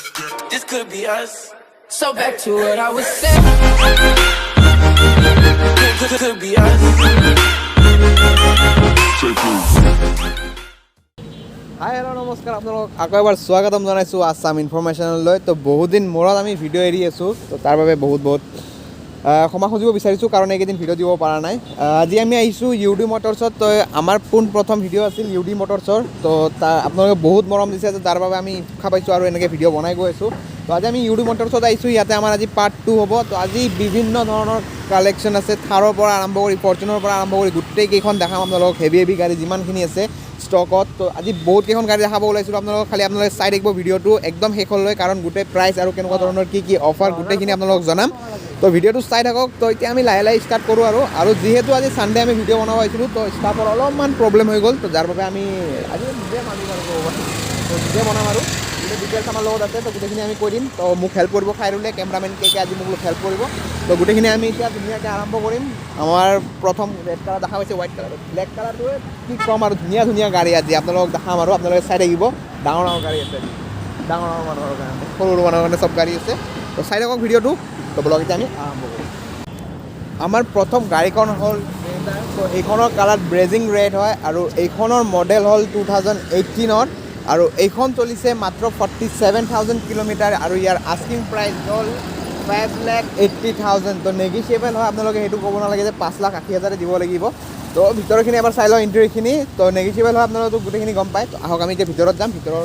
This could be us. So back to what I was saying. Could be us. Hi hello' নমস্কাৰ আপোনালোকক আকৌ এবাৰ স্বাগতম জনাইছোঁ আছাম ইনফৰমেশ্যনলৈ। তো বহুত দিন মূৰত আমি ভিডিঅ' এৰি আছোঁ, তো তাৰ বাবে বহুত ক্ষমা খুজিব বিচাৰিছোঁ, কাৰণ এইকেইদিন ভিডিঅ' দিব পৰা নাই। আজি আমি আহিছোঁ ইউডি মটৰ্ছত। তো আমাৰ পোনপ্ৰথম ভিডিঅ' আছিল ইউডি মটৰ্ছৰ। তো তাৰ আপোনালোকে বহুত মৰম দিছে, তো তাৰ বাবে আমি উৎসাহ পাইছোঁ আৰু এনেকৈ ভিডিঅ' বনাই গৈ আছোঁ। তো আজি আমি ইউডি মটৰ্ছত আহিছোঁ, ইয়াতে আমাৰ আজি পাৰ্ট 2 হ'ব। তো আজি বিভিন্ন ধৰণৰ কালেকশ্যন আছে, থাৰৰ পৰা আৰম্ভ কৰি ফৰ্চুনৰ পৰা আৰম্ভ কৰি গোটেইকেইখন দেখাম আপোনালোকক। হেভি গাড়ী যিমানখিনি আছে ষ্টকত। তো আজি বহুত কেইখন গাড়ী দেখাব ওলাইছিলোঁ আপোনালোকক। খালি আপোনালোকে চাই থাকিব ভিডিঅ'টো একদম শেষলৈ, কাৰণ গোটেই প্ৰাইচ আৰু কেনেকুৱা ধৰণৰ কি অফাৰ গোটেইখিনি আপোনালোকক জনাম। তো ভিডিঅ'টো চাই থাকক। তো এতিয়া আমি লাহে লাহে ষ্টাৰ্ট কৰোঁ আৰু যিহেতু আজি ছানডে আমি ভিডিঅ' বনাব আহিছিলোঁ, তো ষ্টাফৰ অলপমান প্ৰব্লেম হৈ গ'ল। তো যাৰ বাবে আমি আজি নিজে মালিক আৰু তো নিজে বনাম আৰু গোটেই ডিটেইলছ আমাৰ লগত আছে। তো গোটেইখিনি আমি কৈ দিম। তো মোক হেল্প কৰিব খাইৰুলে, কেমেৰামেন কে আজি মোক হেল্প কৰিব। তো গোটেইখিনি আমি এতিয়া ধুনীয়াকৈ আৰম্ভ কৰিম। আমাৰ প্ৰথম ৰেড কালাৰ দেখা পাইছে, হোৱাইট কালাৰ, ব্লেক কালাৰটোৱে কি ক'ম আৰু ধুনীয়া গাড়ী আজি আপোনালোকক দেখাম আৰু আপোনালোকে চাই থাকিব। ডাঙৰ গাড়ী আছে, ডাঙৰ মানুহৰ কাৰণে, সৰু মানুহৰ কাৰণে চব গাড়ী আছে। তো চাই থাকক ভিডিঅ'টো। তো ব্লগ এতিয়া আমি আৰম্ভ কৰোঁ। আমাৰ প্ৰথম গাড়ীখন হ'ল, তো এইখনৰ কালাৰ ব্ৰেজিং ৰেড হয় আৰু এইখনৰ মডেল হ'ল 2018 আৰু এইখন চলিছে মাত্ৰ 47,000 কিলোমিটাৰ আৰু ইয়াৰ আস্কিং প্ৰাইচ হ'ল 5,80,000। তো নেগিচিয়েবল হয়, আপোনালোকে সেইটো ক'ব নালাগে যে 5,80,000 দিব লাগিব। তো ভিতৰখিনি এবাৰ চাই লওঁ, ইণ্টেৰিয়ৰখিনি। তো নেগিচিয়েবল হয়, আপোনালোকে গোটেইখিনি গম পায়। তো আহক আমি এতিয়া ভিতৰত যাম, ভিতৰৰ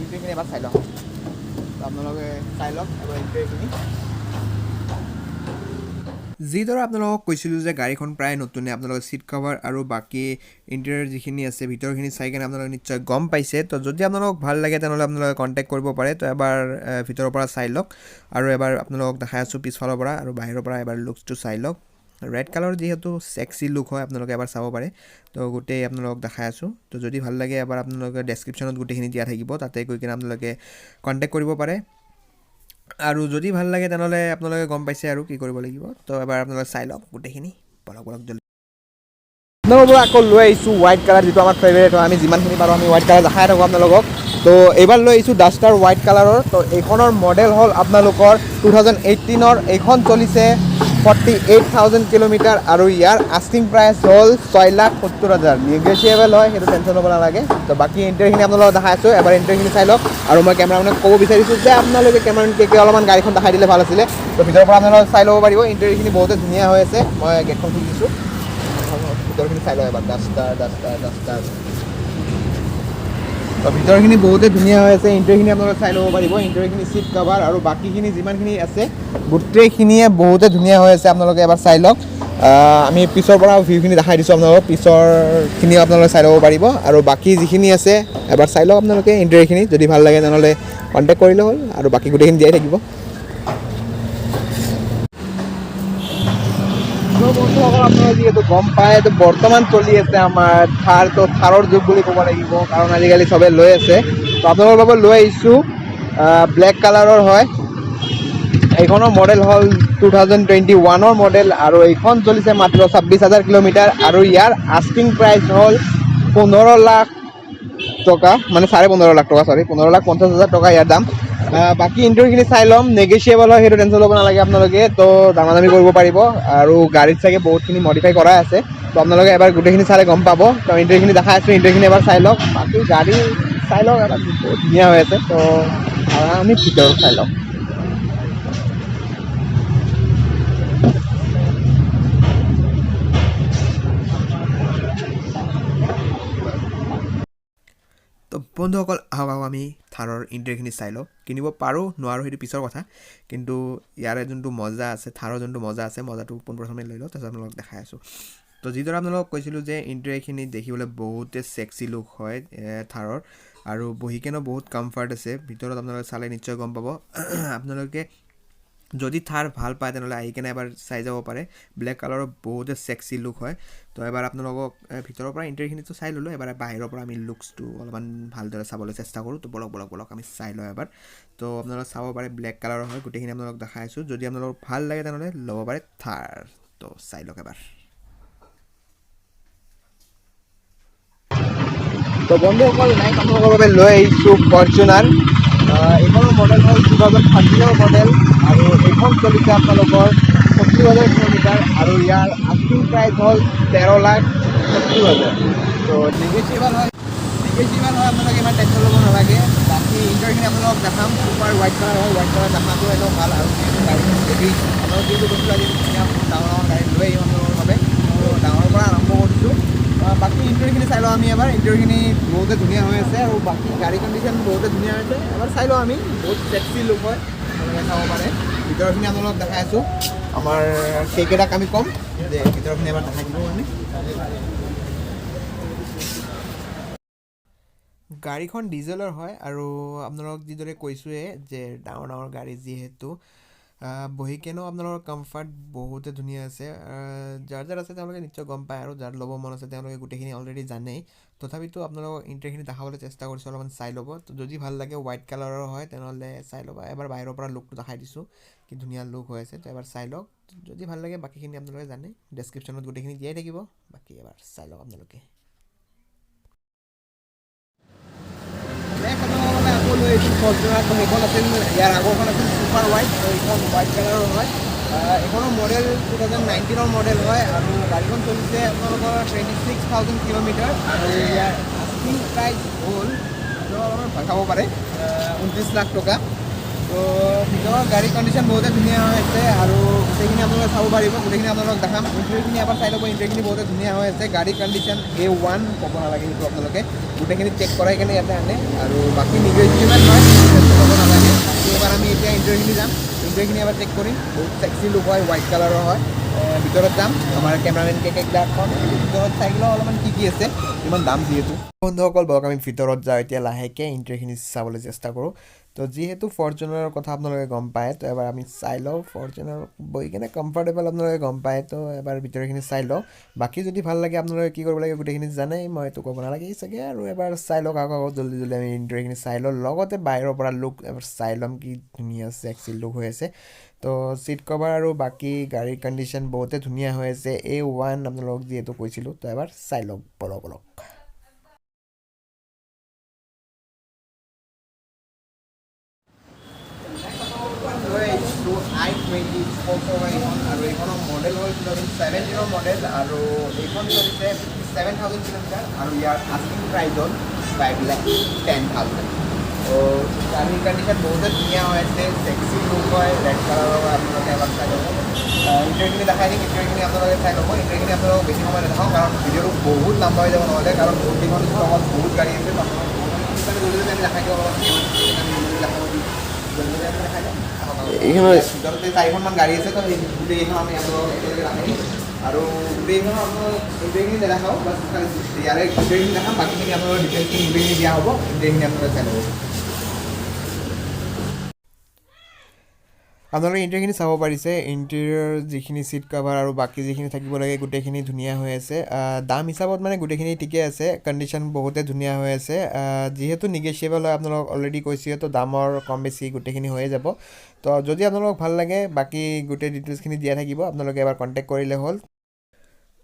ইণ্টেৰিয়ৰখিনি এবাৰ চাই লওঁ। তো আপোনালোকে চাই লওক এবাৰ ইণ্টেৰিয়ৰখিনি। যিদৰে আপোনালোকক কৈছিলোঁ যে গাড়ীখন প্ৰায় নতুনে, আপোনালোকে ছিট কভাৰ আৰু বাকী ইণ্টেৰিয়ৰ যিখিনি আছে ভিতৰখিনি চাই কিনে আপোনালোকে নিশ্চয় গম পাইছে। তো যদি আপোনালোকক ভাল লাগে তেনেহ'লে আপোনালোকে কণ্টেক্ট কৰিব পাৰে। তো এবাৰ ভিতৰৰ পৰা চাই লওক আৰু এবাৰ আপোনালোকক দেখাই আছোঁ পিছফালৰ পৰা আৰু বাহিৰৰ পৰা এবাৰ লুকছটো চাই লওক। ৰেড কালাৰ যিহেতু ছেক্সি লুক হয়, আপোনালোকে এবাৰ চাব পাৰে। তো গোটেই আপোনালোকক দেখাই আছোঁ। তো যদি ভাল লাগে এবাৰ আপোনালোকে ডেছক্ৰিপশ্যনত গোটেইখিনি দিয়া থাকিব, তাতে গৈ কিনে আপোনালোকে কণ্টেক্ট কৰিব পাৰে। আৰু যদি ভাল লাগে তেনেহ'লে আপোনালোকে গম পাইছে আৰু কি কৰিব লাগিব। তো এবাৰ আপোনালোকে চাই লওক গোটেইখিনি। বলক জলদি। আপোনালোকৰ আকৌ লৈ আহিছোঁ হোৱাইট কালাৰ, যিটো আমাৰ ফেভৰেট হয়। আমি যিমানখিনি পাৰোঁ আমি হোৱাইট কালাৰ দেখাই থাকোঁ আপোনালোকক। তো এইবাৰ লৈ আহিছোঁ ডাষ্টাৰ হোৱাইট কালাৰৰ। তো এইখনৰ মডেল হ'ল আপোনালোকৰ 2018। এইখন চলিছে 48,000 কিলোমিটাৰ আৰু ইয়াৰ আস্কিং প্ৰাইচ হ'ল 6,70,000। নেগচিয়েবল হয়, সেইটো টেনশ্যন ল'ব নালাগে। তো বাকী ইণ্টেৰিয়ৰখিনি আপোনালোকক দেখাই আছোঁ, এবাৰ ইণ্টেৰিয়ৰখিনি চাই লওক। আৰু মই কেমেৰামেনক ক'ব বিচাৰিছোঁ যে আপোনালোকে কেমেৰামেনকে অলপমান গাড়ীখন দেখাই দিলে ভাল আছিলে। তো ভিতৰৰ পৰা আপোনালোকে চাই ল'ব পাৰিব। ইণ্টেৰিয়ৰখিনি বহুতে ধুনীয়া হৈ আছে। মই গেটখন খুলি দিছোঁ, ভিতৰখিনি চাই লওক এবাৰ। ডাষ্টাৰ তো ভিতৰখিনি বহুতে ধুনীয়া হৈ আছে। ইণ্টেৰিয়ৰখিনি আপোনালোকে চাই ল'ব পাৰিব। ইণ্টেৰিয়ৰখিনি ছিট কভাৰ আৰু বাকীখিনি যিমানখিনি আছে গোটেইখিনিয়ে বহুতে ধুনীয়া হৈ আছে, আপোনালোকে এবাৰ চাই লওক। আমি পিছৰ পৰা ভিউখিনি দেখাই দিছোঁ আপোনালোকক, পিছৰখিনি আপোনালোকে চাই ল'ব পাৰিব। আৰু বাকী যিখিনি আছে এবাৰ চাই লওক আপোনালোকে ইণ্টেৰিয়ৰখিনি। যদি ভাল লাগে তেনেহ'লে কণ্টেক্ট কৰিলে হ'ল আৰু বাকী গোটেইখিনি দিয়াই থাকিব। বন্ধুসকল, আপোনালোকে যিহেতু গম পায়, এইটো বৰ্তমান চলি আছে আমাৰ থাৰ। তো থাৰৰ যুগ বুলি ক'ব লাগিব, কাৰণ আজিকালি চবেই লৈ আছে। তো আপোনালোকৰ বাবে লৈ আহিছোঁ ব্লেক কালাৰৰ হয়। এইখনৰ মডেল হ'ল 2021 মডেল আৰু এইখন চলিছে মাত্ৰ 26,000 কিলোমিটাৰ আৰু ইয়াৰ আস্কিং প্ৰাইচ হ'ল 15 লাখ টকা, মানে 15.5 লাখ টকা, 15,50,000 টকা ইয়াৰ দাম। বাকী ইণ্টেৰিয়ৰখিনি চাই ল'ম, নেগচিয়েবল হয়, সেইটো টেনশ্যন ল'ব নালাগে আপোনালোকে। তো দামাদামি কৰিব পাৰিব আৰু গাড়ীত চাগে বহুতখিনি মডিফাই কৰাই আছে। তো আপোনালোকে এবাৰ গোটেইখিনি চালে গম পাব। তো ইণ্টেৰিয়ৰখিনি দেখাই আছোঁ, ইণ্টেৰিয়ৰখিনি এবাৰ চাই লওক। বাকী গাড়ী চাই লওক এবাৰ, বহুত ধুনীয়া হৈ আছে। তো আমি ভিতৰত চাই লওক। তো বন্ধুসকল আহক আমি থাৰৰ ইণ্টেৰিয়ৰখিনি চাই লওঁ। কিনিব পাৰোঁ নোৱাৰোঁ সেইটো পিছৰ কথা, কিন্তু ইয়াৰে যোনটো মজা আছে, থাৰৰ যোনটো মজা আছে, মজাটো পোনপ্ৰথমে লৈ লওঁ, তাৰপিছত আপোনালোকক দেখাই আছোঁ। তো যিদৰে আপোনালোকক কৈছিলোঁ যে ইণ্টেৰিয়ৰখিনি দেখিবলৈ বহুতে ছেক্সি লুক হয় থাৰৰ, আৰু বহি কেনেও বহুত কমফৰ্ট আছে। ভিতৰত আপোনালোকে চালে নিশ্চয় গম পাব। আপোনালোকে যদি থাৰ ভাল পায় তেনেহ'লে আহি কেনে এবাৰ চাই যাব পাৰে। ব্লেক কালাৰৰ বহুতে ছেক্সি লুক হয়। তো এবাৰ আপোনালোকক ভিতৰৰ পৰা ইণ্টেৰিয়ৰখিনিতো চাই ল'লোঁ, এবাৰ বাহিৰৰ পৰা আমি লুকছটো অলপমান ভালদৰে চাবলৈ চেষ্টা কৰোঁ। তো বলক আমি চাই লওঁ এবাৰ। তো আপোনালোকে চাব পাৰে ব্লেক কালাৰৰ হয়, গোটেইখিনি আপোনালোকক দেখাই আছোঁ। যদি আপোনালোকক ভাল লাগে তেনেহ'লে ল'ব পাৰে থাৰ। তো চাই লওক এবাৰ। তো বন্ধুসকল, নেক্সট আপোনালোকৰ বাবে লৈ আহিছোঁ ফৰ্চুনাৰ। এইখনৰ মডেল হ'ল 2013 মডেল আৰু এইখন চলিছে আপোনালোকৰ 70,000 কিলোমিটাৰ আৰু ইয়াৰ আস্কিং প্ৰাইচ হ'ল 13,70,000। তো নেগেচিয়েবল হয় আপোনালোকে ইমান টেনশ্যন ল'ব নালাগে। বাকী ইণ্টাৰখিনি আপোনালোকক দেখাম। ছুপাৰ হোৱাইট কালাৰ হয়, হোৱাইট কালাৰ দেখাটো একদম ভাল। আৰু গাড়ীখন হেভি, আপোনালোক যিটো বস্তু আজি ডাঙৰ গাড়ী লৈ আহিম আপোনালোকৰ বাবে, ডাঙৰৰ পৰা আৰম্ভ কৰিছোঁ। বাকী ইণ্টাৰভিউখিনি চাই লওঁ আমি এবাৰ। ইণ্টাৰভিউখিনি বহুতে ধুনীয়া হৈ আছে আৰু বাকী গাড়ী কণ্ডিশ্যন বহুতে ধুনীয়া হৈছে। এবাৰ চাই লওঁ আমি, বহুত টেক্সি লুক হয়, আপোনালোকে চাব পাৰে। ভিতৰখিনি আপোনালোকক দেখাই আছোঁ। আমাৰ সেইকেইটাক আমি ক'ম যে ভিতৰখিনি এবাৰ দেখাই দিব আমি। গাড়ীখন ডিজেলৰ হয় আৰু আপোনালোকক যিদৰে কৈছোঁৱে যে ডাঙৰ গাড়ী যিহেতু বহি কেনেও আপোনালোকৰ কমফৰ্ট বহুতে ধুনীয়া আছে। যাৰ আছে তেওঁলোকে নিশ্চয় গম পায় আৰু যাৰ ল'ব মন আছে তেওঁলোকে গোটেইখিনি অলৰেডি জানেই। তথাপিতো আপোনালোকক ইণ্টাৰভিউখিনি দেখাবলৈ চেষ্টা কৰিছোঁ, অলপমান চাই ল'ব। তো যদি ভাল লাগে হোৱাইট কালাৰৰ হয় তেনেহ'লে চাই ল'বা। এবাৰ বাহিৰৰ পৰা লুকটো দেখাই দিছোঁ, কি ধুনীয়া লুক হৈ আছে। তো এবাৰ চাই লওক, যদি ভাল লাগে বাকীখিনি আপোনালোকে জানে, ডেছক্ৰিপশ্যনত গোটেইখিনি দিয়াই থাকিব। বাকী এবাৰ চাই লওক আপোনালোকে। আকৌ লৈ আহিছোঁ ফৰ্চুনাৰ। তো সেইখন আছিল, ইয়াৰ আগৰখন আছিল ছুপাৰ হোৱাইট, তো এইখন হোৱাইট কালাৰৰ হয়। এইখনৰ মডেল 2019 মডেল হয় আৰু গাড়ীখন চলিছে আপোনালোকৰ 26,000 কিলোমিটাৰ আৰু ইয়াৰ আস্কিং প্ৰাইচ হ'ল অলপমান ভাষাব পাৰে 29 লাখ টকা। তো ভিতৰৰ গাড়ী কণ্ডিশ্যন বহুতে ধুনীয়া হৈ আছে আৰু গোটেইখিনি আপোনালোকে চাব পাৰিব। গোটেইখিনি আপোনালোকক দেখাম। ইণ্টাৰভিউখিনি এবাৰ চাই ল'ব। ইণ্টাৰভিউখিনি বহুতে ধুনীয়া হৈ আছে। গাড়ী কণ্ডিশ্যন A1 ক'ব নালাগে, সেইটো আপোনালোকে গোটেইখিনি চেক কৰাই কেনে ইয়াতে আনে আৰু বাকী নিগেচিয়েবল হয়, ক'ব নালাগে। এবাৰ আমি এতিয়া ইণ্টাৰভিউখিনি যাম। ইণ্টাৰভিউখিনি এবাৰ চেক কৰিম। বহুত টেক্সি লুক হয়, হোৱাইট কালাৰৰ হয়। ভিতৰত যাম, আমাৰ কেমেৰামেন কেকেইটাখন ভিতৰত চাই লওঁ অলপমান কি আছে, ইমান দাম যিহেতু। বন্ধুসকল বলক আমি ভিতৰত যাওঁ এতিয়া লাহেকৈ, ইণ্টাৰভিউখিনি চাবলৈ চেষ্টা কৰোঁ। তো যিহেতু ফৰ্চুনাৰৰ কথা আপোনালোকে গম পায়, তো এবাৰ আমি চাই লওঁ। ফৰ্চুনাৰ বহি কেনে কমফৰ্টেবল আপোনালোকে গম পায়, তো এবাৰ ভিতৰখিনি চাই লওঁ। বাকী যদি ভাল লাগে আপোনালোকে কি কৰিব লাগে গোটেইখিনি জানেই, মই এইটো ক'ব নালাগে চাগে। আৰু এবাৰ চাই লওক, আগত জল্দি আমি ইণ্টাৰভিউখিনি চাই লওঁ। লগতে বাহিৰৰ পৰা লুক এবাৰ চাই ল'ম, কি ধুনীয়া ছেক্সি লুক হৈ আছে। তো ছিট কভাৰ আৰু বাকী গাড়ীৰ কণ্ডিশ্যন বহুতে ধুনীয়া হৈ আছে। A1 আপোনালোকক যিহেতু কৈছিলোঁ, তো এবাৰ চাই লওক বলক। I-20 স্পৰ্টছৰ হয় এইখন আৰু এইখনৰ মডেল হ'ল 2017 মডেল আৰু এইখন চলিছে 57,000 কিলোমিটাৰ আৰু ইয়াৰ আস্কিং প্ৰাইচ হ'ল 5,10,000। তো গাড়ীৰ কণ্ডিশ্যন বহুতে ধুনীয়া হৈ আছে, টেক্সি লুক হয়, ৰেড কালাৰৰ আপোনালোকে এবাৰ চাই ল'ব। ইণ্টাৰভিউখিনি দেখাই দিম, ইণ্টাৰভিউখিনি আপোনালোকে চাই ল'ব। ইণ্টাৰভিউখিনি আপোনালোকক বেছি সময় নাথাওঁ, কাৰণ ভিডিঅ'টো বহুত লম্বা হৈ যাব নহ'লে, কাৰণ বহুতকেইখন ষ্টকত বহুত গাড়ী আছে। জলদি আমি দেখাই দিওঁ, এইখনৰ ভিতৰতে 4খনমান গাড়ী আছে। তো গোটেইকেইখন আমি আপোনালোকক একেলগে ৰাখিম আৰু গোটেইকেইখন আপোনালোক গোটেইখিনি নেদেখাওঁ, বাছ ইয়াৰে গোটেইখিনি দেখাম। বাকীখিনি আপোনালোকৰ ডিটেইলছখিনি গোটেইখিনি দিয়া হ'ব, গোটেইখিনি আপোনালোকে চাই ল'ব। আপোনালোকে ইণ্টাৰভিউখিনি চাব পাৰিছে। ইণ্টেৰিয়ৰ যিখিনি ছিট কভাৰ আৰু বাকী যিখিনি থাকিব লাগে গোটেইখিনি ধুনীয়া হৈ আছে। দাম হিচাপত মানে গোটেইখিনি ঠিকে আছে, কণ্ডিশ্যন বহুতে ধুনীয়া হৈ আছে। যিহেতু নিগেচিয়েবল হয়, আপোনালোকক অলৰেডি কৈছোঁ, তো দামৰ কম বেছি গোটেইখিনি হৈয়ে যাব। তো যদি আপোনালোকক ভাল লাগে বাকী গোটেই ডিটেইলছখিনি দিয়া থাকিব, আপোনালোকে এবাৰ কণ্টেক্ট কৰিলে হ'ল।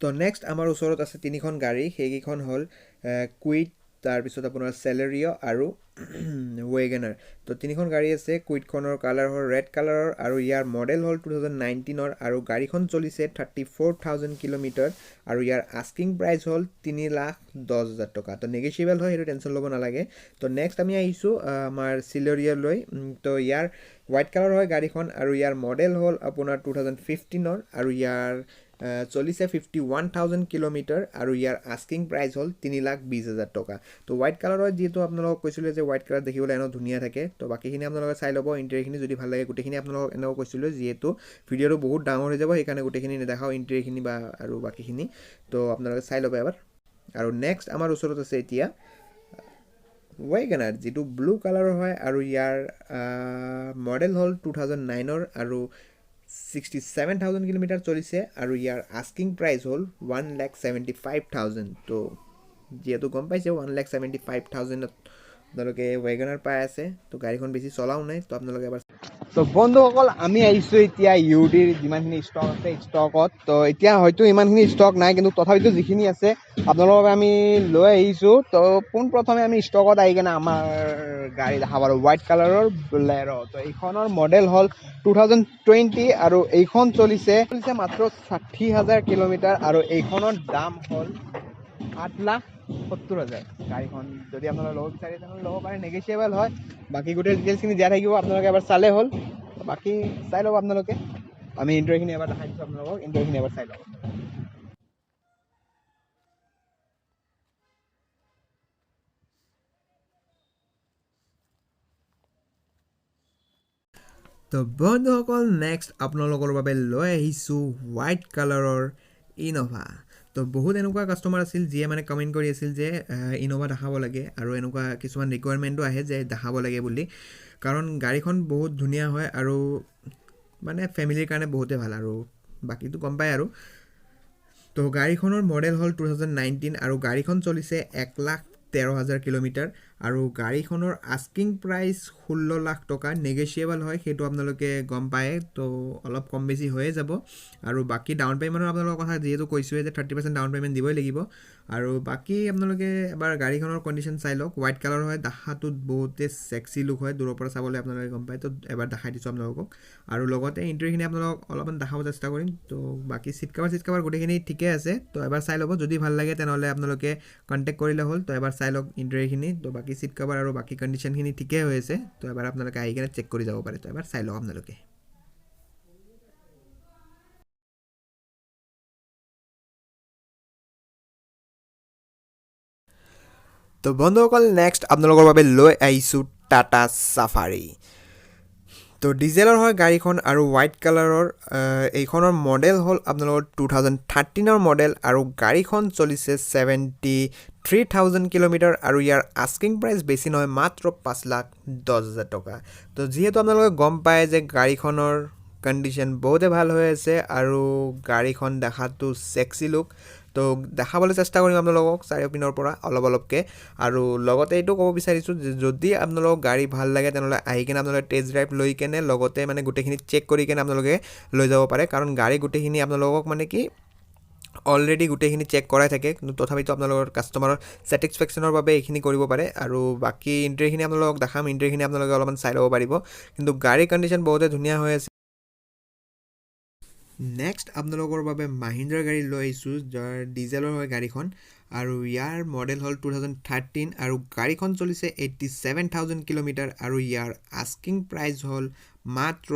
তো নেক্সট আমাৰ ওচৰত আছে 3খন গাড়ী। সেইকেইখন হ'ল কুইড, তাৰপিছত আপোনাৰ চেলেৰিঅ' আৰু ৱেগনাৰ। তো 3খন গাড়ী আছে। কুইডখনৰ কালাৰ হ'ল ৰেড কালাৰৰ আৰু ইয়াৰ মডেল হ'ল 2019 আৰু গাড়ীখন চলিছে 34,000 কিলোমিটাৰ আৰু ইয়াৰ আস্কিং প্ৰাইচ হ'ল 3,10,000 টকা। তো নেগেচিয়েবল হয়, সেইটো টেনশ্যন ল'ব নালাগে। তো নেক্সট আমি আহিছোঁ আমাৰ চিলেৰিঅ'লৈ। তো ইয়াৰ হোৱাইট কালাৰ হয় গাড়ীখন আৰু ইয়াৰ মডেল হ'ল আপোনাৰ 2015 আৰু ইয়াৰ চলিছে 51,000 কিলোমিটাৰ আৰু ইয়াৰ আস্কিং প্ৰাইচ হ'ল 3,20,000 টকা। তো হোৱাইট কালাৰৰ যিহেতু আপোনালোকক কৈছিলোঁ যে হোৱাইট কালাৰ দেখিবলৈ এনেও ধুনীয়া থাকে। তো বাকীখিনি আপোনালোকে চাই ল'ব। ইণ্টেৰিয়ৰখিনি যদি ভাল লাগে গোটেইখিনি আপোনালোকক এনেও কৈছিলোঁ, যিহেতু ভিডিঅ'টো বহুত ডাঙৰ হৈ যাব, সেইকাৰণে গোটেইখিনি নেদেখাওঁ, ইণ্টেৰিয়ৰখিনি বা আৰু বাকীখিনি। তো আপোনালোকে চাই ল'ব এবাৰ। আৰু নেক্সট আমাৰ ওচৰত আছে এতিয়া ৱেগনাৰ, যিটো ব্লু কালাৰৰ হয় আৰু ইয়াৰ মডেল হ'ল 2009 আৰু 67,000 কিলোমিটাৰ চলিছে আৰু ইয়াৰ আস্কিং প্ৰাইচ হ'ল 1,75,000। তো যিহেতু গম পাইছে 1,75,000 আপোনালোকে ৱেগনাৰ পাই আছে তো গাড়ীখন বেছি চলাও নাই তো আপোনালোকে এবাৰ তো বন্ধুসকল আমি আহিছোঁ এতিয়া ইউডিৰ যিমানখিনি ষ্টক আছে ষ্টকত তো এতিয়া হয়তো ইমানখিনি ষ্টক নাই কিন্তু তথাপিতো যিখিনি আছে আপোনালোকৰ বাবে আমি লৈ আহিছোঁ তো পোনপ্ৰথমে আমি ষ্টকত আহি কিনে আমাৰ গাড়ী দেখা পালোঁ হোৱাইট কালাৰৰ বলেৰ' তো এইখনৰ মডেল হ'ল 2020 আৰু এইখন চলিছে মাত্ৰ 60,000 কিলোমিটাৰ আৰু এইখনৰ দাম হ'ল 8,70,000 গাড়ীখন যদি আপোনালোকে ল'ব বিচাৰে তেনেহ'লে ল'ব পাৰে নেগেচিয়েবল হয় বাকী গোটেই ডিটেইলছখিনি দিয়া থাকিব আপোনালোকে এবাৰ চালে হ'ল বাকী চাই ল'ব আপোনালোকে আমি ইণ্টাৰভিউখিনি এবাৰ দেখাই দিছোঁ আপোনালোকক ইণ্টাৰভিউখিনি এবাৰ চাই ল'ব তো বন্ধুসকল নেক্সট আপোনালোকৰ বাবে লৈ আহিছোঁ হোৱাইট কালাৰৰ ইন'ভা তো বহুত এনেকুৱা কাষ্টমাৰ আছিল যিয়ে মানে কমেণ্ট কৰি আছিল যে ইন'ভা দেখাব লাগে আৰু এনেকুৱা কিছুমান ৰিকুৱাৰমেণ্টো আহে যে দেখাব লাগে বুলি কাৰণ গাড়ীখন বহুত ধুনীয়া হয় আৰু মানে ফেমিলিৰ কাৰণে বহুতে ভাল আৰু বাকীটো গম পায় আৰু তো গাড়ীখনৰ মডেল হ'ল 2019 আৰু গাড়ীখন চলিছে 1,13,000 কিলোমিটাৰ আৰু গাড়ীখনৰ আস্কিং প্ৰাইচ 16 লাখ টকা নেগেচিয়েবল হয় সেইটো আপোনালোকে গম পায় তো অলপ কম বেছি হৈয়ে যাব আৰু বাকী ডাউন পে'মেণ্টৰ আপোনালোকৰ কথা যিহেতু কৈছোঁৱে যে 30% ডাউন পে'মেণ্ট দিবই লাগিব আৰু বাকী আপোনালোকে এবাৰ গাড়ীখনৰ কণ্ডিশ্যন চাই লওক হোৱাইট কালাৰ হয় দেখাটোত বহুতে ছেক্সি লুক হয় দূৰৰ পৰা চাবলৈ আপোনালোকে গম পায় তো এবাৰ দেখাই দিছোঁ আপোনালোকক আৰু লগতে ইণ্টাৰভিউখিনি আপোনালোকক অলপমান দেখাব চেষ্টা কৰিম তো বাকী চিট কাভাৰ গোটেইখিনি ঠিকে আছে তো এবাৰ চাই ল'ব যদি ভাল লাগে তেনেহ'লে আপোনালোকে কণ্টেক্ট কৰিলে হ'ল তো এবাৰ চাই লওক ইণ্টাৰভিউখিনি তো বাকী চিট কাভাৰ আৰু বাকী কণ্ডিশ্যনখিনি ঠিকে হৈ আছে তো এবাৰ আপোনালোকে আহি কিনে চেক কৰি যাব পাৰে তো এবাৰ চাই লওক আপোনালোকে তো বন্ধুসকল নেক্সট আপোনালোকৰ বাবে লৈ আহিছোঁ টাটা চাফাৰী তো ডিজেলৰ হয় গাড়ীখন আৰু হোৱাইট কালাৰৰ এইখনৰ মডেল হ'ল আপোনালোকৰ 2013ৰ মডেল আৰু গাড়ীখন চলিছে 73,000 কিলোমিটাৰ আৰু ইয়াৰ আস্কিং প্ৰাইচ বেছি নহয় মাত্ৰ 5,10,000 টকা তো যিহেতু আপোনালোকে গম পায় যে গাড়ীখনৰ কণ্ডিশ্যন বহুতে ভাল হৈ আছে আৰু গাড়ীখন দেখাটো ছেক্সি লুক তো দেখাবলৈ চেষ্টা কৰিম আপোনালোকক চাৰিওপিনৰ পৰা অলপকৈ আৰু লগতে এইটো ক'ব বিচাৰিছোঁ যে যদি আপোনালোকক গাড়ী ভাল লাগে তেনেহ'লে আহি কিনে আপোনালোকে টেষ্ট ড্ৰাইভ লৈ কেনে লগতে মানে গোটেইখিনি চেক কৰি কেনে আপোনালোকে লৈ যাব পাৰে কাৰণ গাড়ী গোটেইখিনি আপোনালোকক মানে কি অলৰেডি গোটেইখিনি চেক কৰাই থাকে কিন্তু তথাপিতো আপোনালোকৰ কাষ্টমাৰৰ ছেটিছফেকশ্যনৰ বাবে এইখিনি কৰিব পাৰে আৰু বাকী ইণ্টাৰভিউখিনি আপোনালোকক দেখাম ইণ্টাৰভিউখিনি আপোনালোকে অলপমান চাই ল'ব পাৰিব কিন্তু গাড়ীৰ কণ্ডিশ্যন বহুতে ধুনীয়া হৈ আছে নেক্সট আপোনালোকৰ বাবে মাহিন্দ্ৰাৰ গাড়ী লৈ আহিছোঁ যাৰ ডিজেলৰ হয় গাড়ীখন আৰু ইয়াৰ মডেল হ'ল 2013 আৰু গাড়ীখন চলিছে 87,000 কিলোমিটাৰ আৰু ইয়াৰ আস্কিং প্ৰাইচ হ'ল মাত্ৰ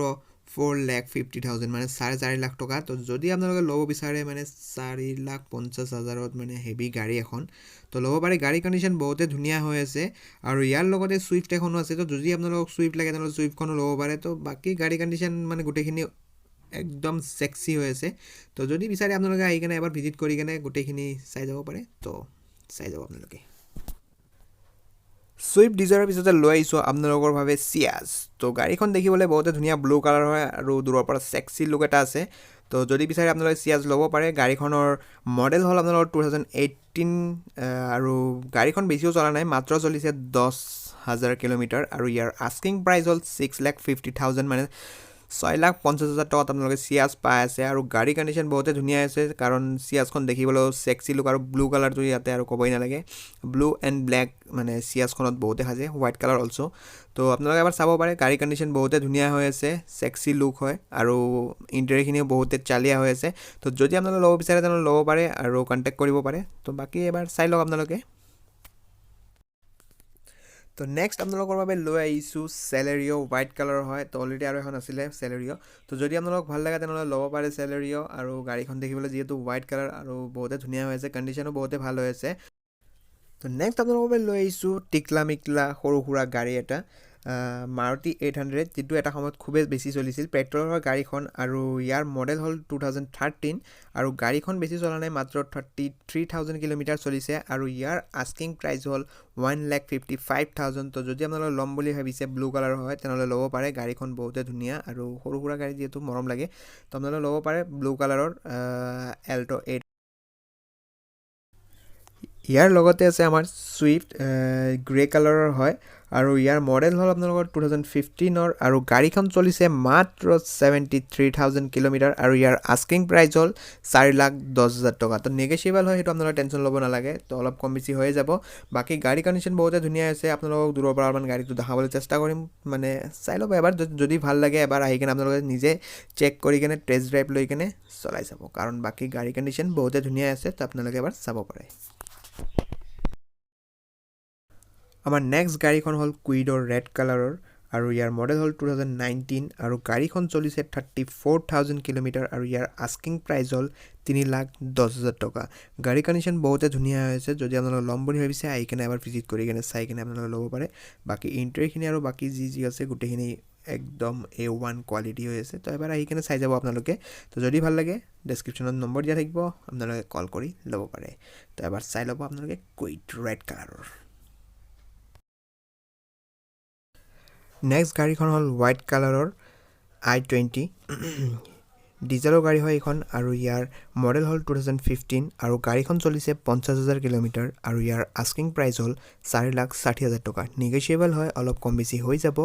4,50,000 মানে 4.5 লাখ টকা তো যদি আপোনালোকে ল'ব বিচাৰে মানে 4,50,000ত মানে হেভি গাড়ী এখন তো ল'ব পাৰে গাড়ী কণ্ডিশ্যন বহুতে ধুনীয়া হৈ আছে আৰু ইয়াৰ লগতে ছুইফ্ট এখনো আছে তো যদি আপোনালোকক ছুইফ্ট লাগে তেনেহ'লে ছুইফ্টখনো ল'ব পাৰে তো বাকী গাড়ী কণ্ডিশ্যন মানে গোটেইখিনি একদম ছেক্সি হৈ আছে তো যদি বিচাৰে আপোনালোকে আহি কেনে এবাৰ ভিজিট কৰি কেনে গোটেইখিনি চাই যাব পাৰে তো চাই যাব আপোনালোকে ছুইফ্ট ডিজায়াৰৰ পিছতে লৈ আহিছোঁ আপোনালোকৰ বাবে চিয়াজ তো গাড়ীখন দেখিবলৈ বহুতে ধুনীয়া ব্লু কালাৰ হয় আৰু দূৰৰ পৰা ছেক্সি লুক এটা আছে তো যদি বিচাৰে আপোনালোকে চিয়াজ ল'ব পাৰে গাড়ীখনৰ মডেল হ'ল আপোনালোকৰ 2018 আৰু গাড়ীখন বেছিও চলা নাই মাত্ৰ চলিছে 10,000 কিলোমিটাৰ আৰু ইয়াৰ আস্কিং প্ৰাইচ হ'ল 6,50,000 মানে 6,50,000 টকাত আপোনালোকে চিয়াজ পাই আছে আৰু গাড়ী কণ্ডিশ্যন বহুতে ধুনীয়া আছে কাৰণ চিয়াজখন দেখিবলৈ ছেক্সি লুক আৰু ব্লু কালাৰটো ইয়াতে আৰু ক'বই নালাগে ব্লু এণ্ড ব্লেক মানে চিয়াজখনত বহুতে সাজে হোৱাইট কালাৰ অলছ' তো আপোনালোকে এবাৰ চাব পাৰে গাড়ী কণ্ডিশ্যন বহুতে ধুনীয়া হৈ আছে ছেক্সি লুক হয় আৰু ইণ্টেৰিয়ৰখিনিও বহুতে চালিয়া হৈ আছে তো যদি আপোনালোকে ল'ব বিচাৰে তেনেহ'লে ল'ব পাৰে আৰু কণ্টেক্ট কৰিব পাৰে তো বাকী এবাৰ চাই লওক আপোনালোকে তো নেক্সট আপোনালোকৰ বাবে লৈ আহিছোঁ চেলেৰিঅ' হোৱাইট কালাৰৰ হয় তো অলৰেডি আৰু এখন আছিলে চেলেৰিঅ' তো যদি আপোনালোকক ভাল লাগে তেনেহ'লে ল'ব পাৰে চেলেৰিঅ' আৰু গাড়ীখন দেখিবলৈ যিহেতু হোৱাইট কালাৰ আৰু বহুতে ধুনীয়া হৈ আছে কণ্ডিশ্যনো বহুতে ভাল হৈ আছে তো নেক্সট আপোনালোকৰ বাবে লৈ আহিছোঁ টিকলা মিকলা সৰু সুৰা গাড়ী এটা মাৰুতি 800 যিটো এটা সময়ত খুবেই বেছি চলিছিল পেট্ৰলৰ গাড়ীখন আৰু ইয়াৰ মডেল হ'ল 2013 আৰু গাড়ীখন বেছি চলা নাই মাত্ৰ 33,000 কিলোমিটাৰ চলিছে আৰু ইয়াৰ আস্কিং প্ৰাইচ হ'ল 1,55,000 তো যদি আপোনালোকে ল'ম বুলি ভাবিছে ব্লু কালাৰ হয় তেনেহ'লে ল'ব পাৰে গাড়ীখন বহুতে ধুনীয়া আৰু সৰু সুৰা গাড়ী যিহেতু মৰম লাগে তো আপোনালোকে ল'ব পাৰে ব্লু কালাৰৰ এল্ট' 8 ইয়াৰ লগতে আছে আমাৰ ছুইফ্ট গ্ৰে কালাৰৰ হয় আৰু ইয়াৰ মডেল হ'ল আপোনালোকৰ 2015 আৰু গাড়ীখন চলিছে মাত্ৰ 73,000 কিলোমিটাৰ আৰু ইয়াৰ আস্কিং প্ৰাইচ হ'ল 4,10,000 টকা। তো নেগেচিয়েবল হয়, সেইটো আপোনালোকে টেনশ্যন ল'ব নালাগে, তো অলপ কম বেছি হৈ যাব। বাকী গাড়ী কণ্ডিশ্যন বহুতে ধুনীয়া আছে। আপোনালোকক দূৰৰ পৰা অলপমান গাড়ীটো দেখাবলৈ চেষ্টা কৰিম, মানে চাই ল'ব এবাৰ, যদি ভাল লাগে এবাৰ আহি কিনে আপোনালোকে নিজে চেক কৰি কিনে টেষ্ট ড্ৰাইভ লৈ কিনে চলাই চাব, কাৰণ বাকী গাড়ী কণ্ডিশ্যন বহুতে ধুনীয়া আছে, তো আপোনালোকে এবাৰ চাব পাৰে। আমাৰ নেক্সট গাড়ীখন হ'ল কুইডৰ ৰেড কালাৰৰ আৰু ইয়াৰ মডেল হ'ল 2019 আৰু গাড়ীখন চলিছে 34,000 কিলোমিটাৰ আৰু ইয়াৰ আস্কিং প্ৰাইচ হ'ল 3,10,000 টকা। গাড়ী কণ্ডিশ্যন বহুতে ধুনীয়া হৈছে, যদি আপোনালোকে ল'ম বুলি ভাবিছে আহি কিনে এবাৰ ভিজিট কৰি কিনে চাই কিনে আপোনালোকে ল'ব পাৰে। বাকী ইণ্টেৰিয়ৰখিনি আৰু বাকী যি আছে গোটেইখিনি একদম A1 কোৱালিটি হৈ আছে, তো এবাৰ আহি কিনে চাই যাব আপোনালোকে। তো যদি ভাল লাগে ডেছক্ৰিপশ্যনত নম্বৰ দিয়া থাকিব, আপোনালোকে কল কৰি ল'ব পাৰে। তো এবাৰ চাই ল'ব আপোনালোকে কুইড ৰেড কালাৰৰ। নেক্সট গাড়ীখন হ'ল হোৱাইট কালাৰৰ I-20 ডিজেলৰ গাড়ী হয় এইখন আৰু ইয়াৰ মডেল হ'ল 2015 আৰু গাড়ীখন চলিছে 50,000 কিলোমিটাৰ আৰু ইয়াৰ আস্কিং প্ৰাইচ হ'ল 4,60,000 টকা। নেগেচিয়েবল হয়, অলপ কম বেছি হৈ যাব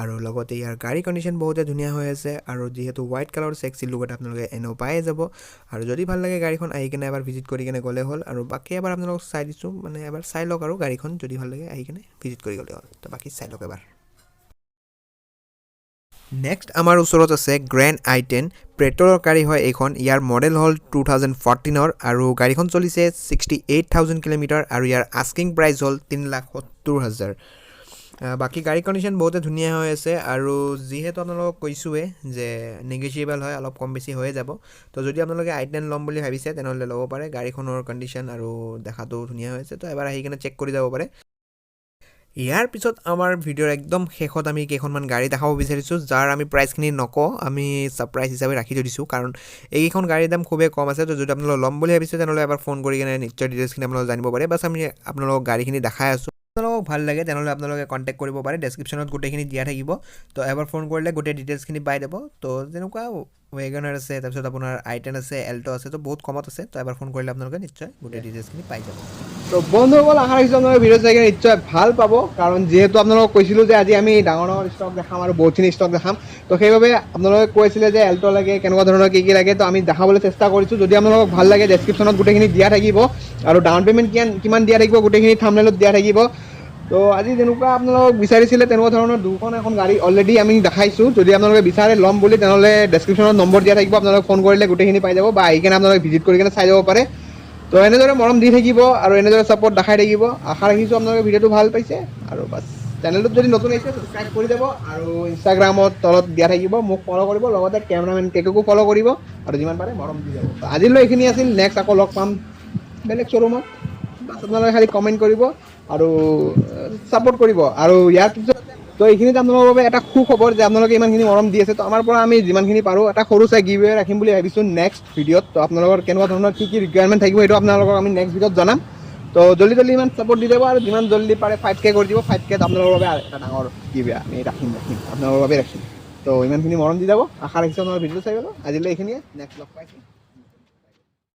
আৰু লগতে ইয়াৰ গাড়ী কণ্ডিশ্যন বহুতে ধুনীয়া হৈ আছে আৰু যিহেতু হোৱাইট কালাৰৰ চেক্সি লুক এটা আপোনালোকে এনেও পায়ে যাব। আৰু যদি ভাল লাগে গাড়ীখন আহি কিনে এবাৰ ভিজিট কৰি কিনে গ'লে হ'ল, আৰু বাকী এবাৰ আপোনালোকক চাই দিছোঁ, মানে এবাৰ চাই লওক আৰু গাড়ীখন যদি ভাল লাগে আহি কিনে ভিজিট কৰি গ'লে হ'ল। তো বাকী চাই লওক এবাৰ। নেক্সট আমাৰ ওচৰত আছে গ্ৰেণ্ড I-10 পেট্ৰলৰ গাড়ী হয় এইখন। ইয়াৰ মডেল হ'ল 2014 আৰু গাড়ীখন চলিছে 68,000 কিলোমিটাৰ আৰু ইয়াৰ আস্কিং প্ৰাইচ হ'ল 3,70,000। বাকী গাড়ী কণ্ডিশ্যন বহুতে ধুনীয়া হৈ আছে আৰু যিহেতু আপোনালোকক কৈছোঁৱে যে নেগেচিয়েবল হয়, অলপ কম বেছি হৈয়ে যাব। তো যদি আপোনালোকে I-10 ল'ম বুলি ভাবিছে তেনেহ'লে ল'ব পাৰে। গাড়ীখনৰ কণ্ডিশ্যন আৰু দেখাটো ধুনীয়া হৈ আছে, তো এবাৰ আহি কিনে চেক কৰি যাব পাৰে। ইয়াৰ পিছত আমাৰ ভিডিঅ'ৰ একদম শেষত আমি কেইখনমান গাড়ী দেখাব বিচাৰিছোঁ, যাৰ আমি প্ৰাইচখিনি নকওঁ, আমি ছাৰপ্ৰাইজ হিচাপে ৰাখি থৈ দিছোঁ, কাৰণ এইকেইখন গাড়ীৰ দাম খুবেই কম আছে। তো যদি আপোনালোকে ল'ম বুলি ভাবিছে তেনেহ'লে এবাৰ ফোন কৰি কিনে নিশ্চয় ডিটেইলছখিনি আপোনালোকে জানিব পাৰে। বাছ আমি আপোনালোকক গাড়ীখিনি দেখাই আছোঁ, আপোনালোকক ভাল লাগে তেনেহ'লে আপোনালোকে কণ্টেক্ট কৰিব পাৰে, ডেছক্ৰিপশ্যনত গোটেইখিনি দিয়া থাকিব। তো এবাৰ ফোন কৰিলে গোটেই ডিটেইলছখিনি পাই যাব। তো যেনেকুৱা ৱেগনাৰ আছে, তাৰপিছত আপোনাৰ I-10 আছে, এল্টো আছে, তো বহুত কমত আছে। তো এবাৰ ফোন কৰিলে আপোনালোকে নিশ্চয় গোটেই ডিটেইলছখিনি পাই যাব। তো বন্ধুসকল, আশা ৰাখিছোঁ আপোনালোকে ভিডিঅ' চাই কিনে নিশ্চয় ভাল পাব, কাৰণ যিহেতু আপোনালোকক কৈছিলোঁ যে আজি আমি ডাঙৰ ষ্টক দেখাম আৰু বহুতখিনি ষ্টক দেখাম। তো সেইবাবে আপোনালোকে কৈছিলে যে এল্টো লাগে, কেনেকুৱা ধৰণৰ কি লাগে, তো আমি দেখাবলৈ চেষ্টা কৰিছোঁ। যদি আপোনালোকক ভাল লাগে ডেছক্ৰিপশ্যনত গোটেইখিনি দিয়া থাকিব আৰু ডাউন পে'মেণ্ট কিমান দিয়া থাকিব গোটেইখিনি থাম্বনেইলত দিয়া থাকিব। তো আজি যেনেকুৱা আপোনালোকক বিচাৰিছিলে তেনেকুৱা ধৰণৰ এখন গাড়ী অলৰেডি আমি দেখাইছোঁ। যদি আপোনালোকে বিচাৰে ল'ম বুলি তেনেহ'লে ডেছক্ৰিপশ্যনত নম্বৰ দিয়া থাকিব, আপোনালোকে ফোন কৰিলে গোটেইখিনি পাই যাব বা আহি কিনে আপোনালোকে ভিজিট কৰি কিনে চাই যাব পাৰে। তো এনেদৰে মৰম দি থাকিব আৰু এনেদৰে ছাপোৰ্ট দেখাই থাকিব। আশা ৰাখিছোঁ আপোনালোকে ভিডিঅ'টো ভাল পাইছে আৰু বাছ চেনেলটোত যদি নতুন আহিছে ছাবস্ক্ৰাইব কৰি যাব আৰু ইনষ্টাগ্ৰামত তলত দিয়া থাকিব, মোক ফ'ল' কৰিব, লগতে কেমেৰামেন কেককো ফ'ল' কৰিব আৰু যিমান পাৰে মৰম দি যাব। আজিলৈ এইখিনি আছিল, নেক্সট আকৌ লগ পাম বেলেগ শ্ব'ৰুমত। বাছ আপোনালোকে খালি কমেণ্ট কৰিব আৰু ছাপোৰ্ট কৰিব। আৰু ইয়াৰ পিছত তো এইখিনিত আপোনালোকৰ বাবে এটা সুখবৰ যে আপোনালোকে ইমানখিনি মৰম দি আছে, তো আমাৰ পৰা আমি যিমানখিনি পাৰোঁ এটা সৰু চাই গিভৱে ৰাখিম বুলি ভাবিছোঁ নেক্সট ভিডিঅ'ত। তো আপোনালোকৰ কেনেকুৱা ধৰণৰ কি ৰিকুৱাৰমেণ্ট থাকিব সেইটো আপোনালোকক আমি নেক্সট ভিডিঅ'ত জনাম। তো জল্দি ইমান ছাপোৰ্ট দি দিব আৰু যিমান জল্দি পাৰে 5K কৰি দিব। 5Kত আপোনালোকৰ বাবে এটা ডাঙৰ গিভৱে আমি ৰাখিম আপোনালোকৰ বাবে ৰাখিম। তো ইমানখিনি মৰম দি যাব। আশা ৰাখিছোঁ আপোনালোকৰ ভিডিঅ'টো চাই যাব। আজিলৈ এইখিনিয়ে, নেক্সট লগ পাইছোঁ।